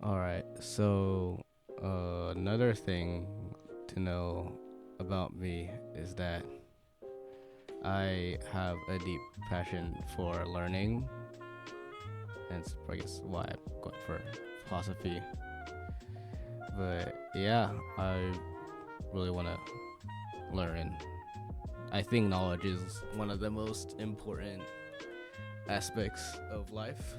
All right. So, another thing to know about me is that I have a deep passion for learning, and it's, I guess, why I'm going for philosophy. But yeah, I really want to learn, and I think knowledge is one of the most important aspects of life.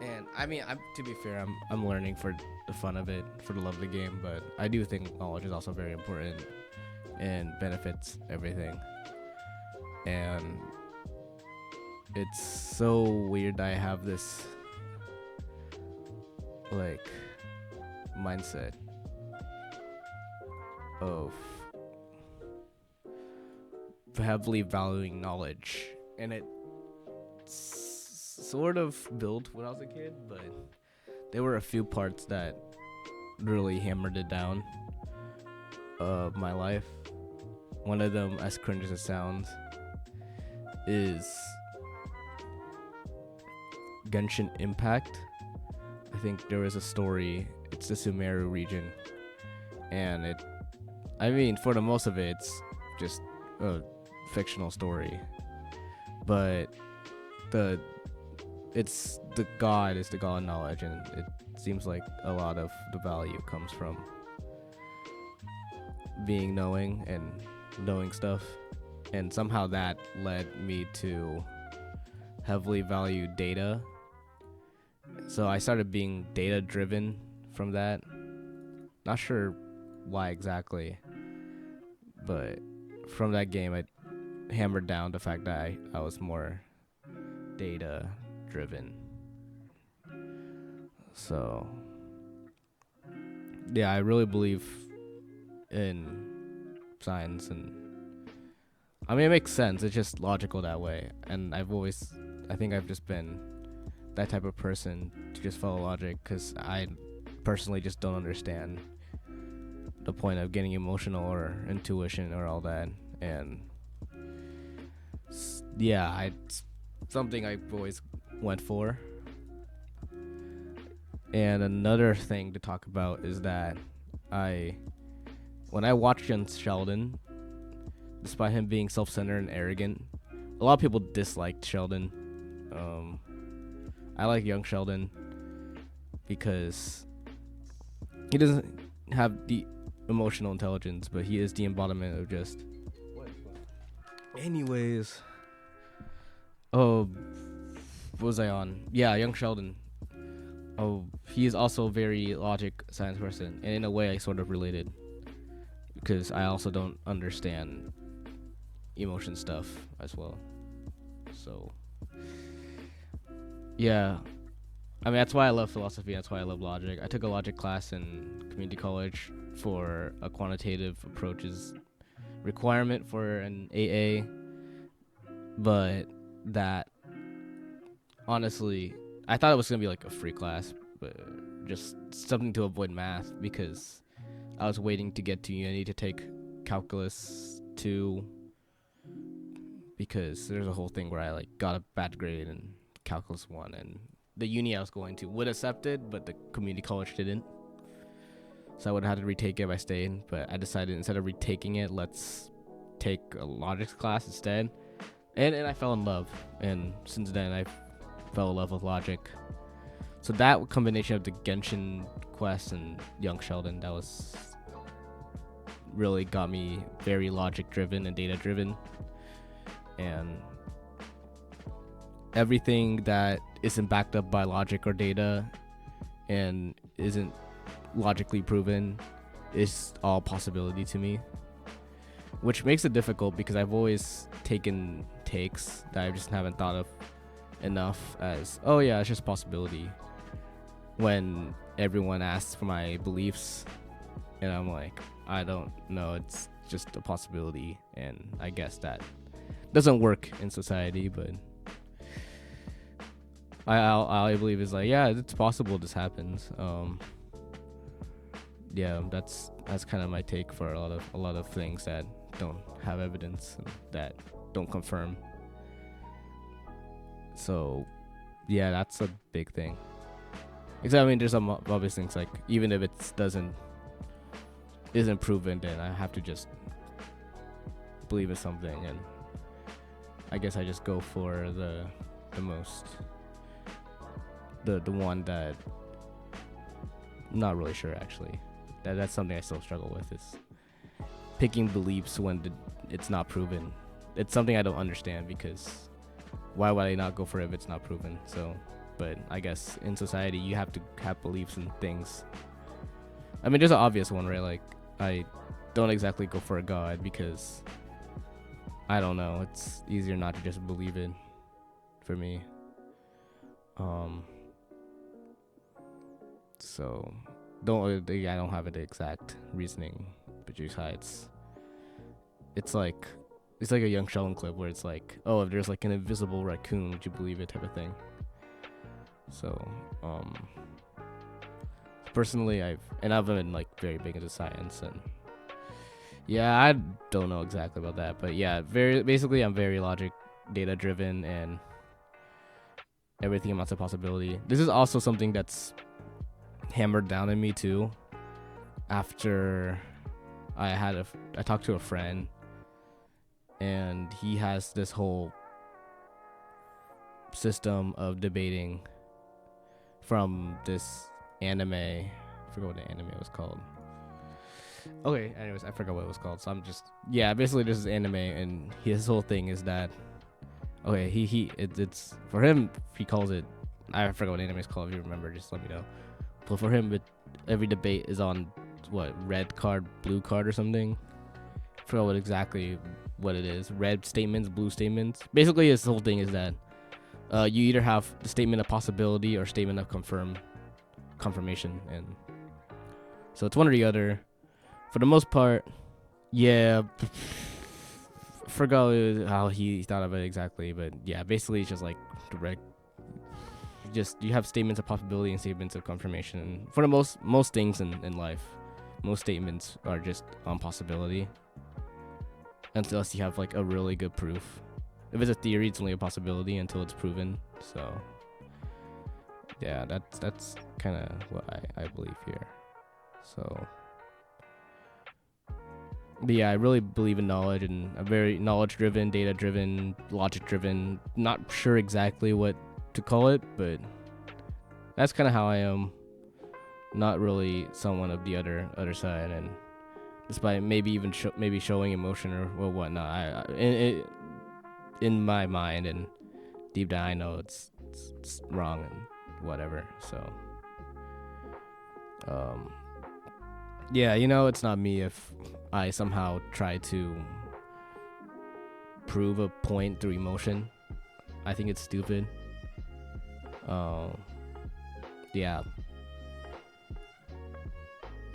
And I mean, to be fair, I'm learning for the fun of it, for the love of the game. But I do think knowledge is also very important and benefits everything. And it's so weird that I have this like mindset of heavily valuing knowledge, and it sort of built when I was a kid, but there were a few parts that really hammered it down of my life. One of them, as cringe as it sounds, is Genshin Impact. I think there was a story. It's the Sumeru region, and I mean, for the most of it, it's just a fictional story, but the it's the god is the god of knowledge, and it seems like a lot of the value comes from being knowing and knowing stuff, and somehow that led me to heavily value data. So I started being data driven from that. Not sure why exactly, but from that game, I hammered down the fact that I was more data driven. So, yeah, I really believe in science, and I mean, it makes sense. It's just logical that way. And I think I've just been that type of person to just follow logic because I personally just don't understand the point of getting emotional or intuition or all that. And yeah, it's something I've always went for. And another thing to talk about is that I, when I watched Young Sheldon, despite him being self-centered and arrogant, a lot of people disliked Sheldon. Um, I like Young Sheldon because he doesn't have the emotional intelligence, but he is the embodiment of just. Anyways, oh, what was I on? Yeah, Young Sheldon. Oh, he is also a very logic science person, and in a way, I sort of related because I also don't understand emotion stuff as well. So, yeah, I mean that's why I love philosophy. That's why I love logic. I took a logic class in community college for a quantitative approaches requirement for an AA, but that honestly, I thought it was gonna be like a free class, but just something to avoid math because I was waiting to get to uni to take calculus 2 because there's a whole thing where I like got a bad grade in calculus 1, and the uni I was going to would accept it, but the community college didn't. So I would have had to retake it if I stayed, but I decided instead of retaking it, let's take a logic class instead. And I fell in love, and since then I fell in love with logic. So that combination of the Genshin Quest and Young Sheldon, that was really got me very logic driven and data driven, and everything that isn't backed up by logic or data and isn't logically proven is all possibility to me, which makes it difficult because I've always taken takes that I just haven't thought of enough as, oh yeah, it's just possibility, when everyone asks for my beliefs, and I'm like, I don't know, it's just a possibility. And I guess that doesn't work in society, but I believe is like, yeah, it's possible this happens. Yeah, that's kind of my take for a lot of things that don't have evidence, that don't confirm. So yeah, that's a big thing. Except I mean, there's some obvious things like even if it isn't proven, then I have to just believe in something, and I guess I just go for the most the one that I'm not really sure actually. That's something I still struggle with, is picking beliefs when it's not proven. It's something I don't understand, because why would I not go for it if it's not proven? So, but I guess in society you have to have beliefs in things. I mean, there's an obvious one, right? Like, I don't exactly go for a god because I don't know. It's easier not to just believe it for me. So I don't have an exact reasoning, but it's like a Young Sheldon clip where it's like, oh, if there's like an invisible raccoon, would you believe it, type of thing. So personally, I've been like very big into science, and yeah, I don't know exactly about that, but yeah, I'm very logic data driven, and everything amounts to possibility. This is also something that's hammered down in me too. After I talked to a friend, and he has this whole system of debating from this anime. I forgot what the anime was called. Okay, anyways, I forgot what it was called. So basically this is anime, and his whole thing is that, okay, it's for him, he calls it, I forgot what anime is called. If you remember, just let me know. But for him, every debate is on red card, blue card, or something. I forgot exactly what it is. Red statements, blue statements. Basically, his whole thing is that you either have the statement of possibility or statement of confirmation, and so it's one or the other. For the most part, yeah. Forgot how he thought of it exactly, but yeah, basically it's just like direct. Just you have statements of possibility and statements of confirmation. For the most things in life, most statements are just on possibility, unless you have like a really good proof. If it's a theory, it's only a possibility until it's proven. So yeah, that's kind of what I believe here. So. But yeah, I really believe in knowledge, and I'm very knowledge-driven, data-driven, logic-driven. Not sure exactly what to call it, but that's kind of how I am. Not really someone of the other side, and despite maybe even showing emotion or whatnot, in my mind and deep down, I know it's wrong and whatever. So, yeah, it's not me if I somehow try to prove a point through emotion. I think it's stupid. Yeah.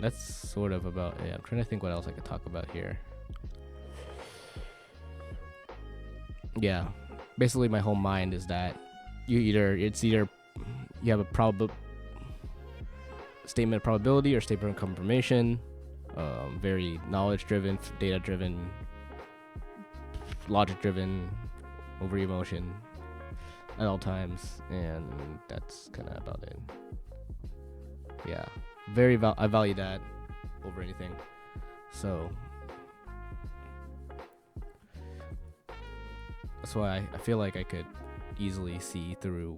That's sort of about it. I'm trying to think what else I could talk about here. Yeah. Basically, my whole mind is that you have a statement of probability or statement of confirmation. Very knowledge-driven, data-driven, logic-driven, over emotion at all times, and that's kind of about it. Yeah, I value that over anything. So that's why I feel like I could easily see through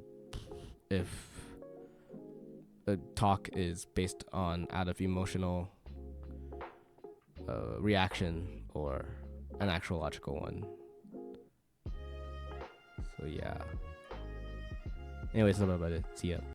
if a talk is based out of emotional reaction or an actual logical one. So yeah. Anyways, that's about it. See ya.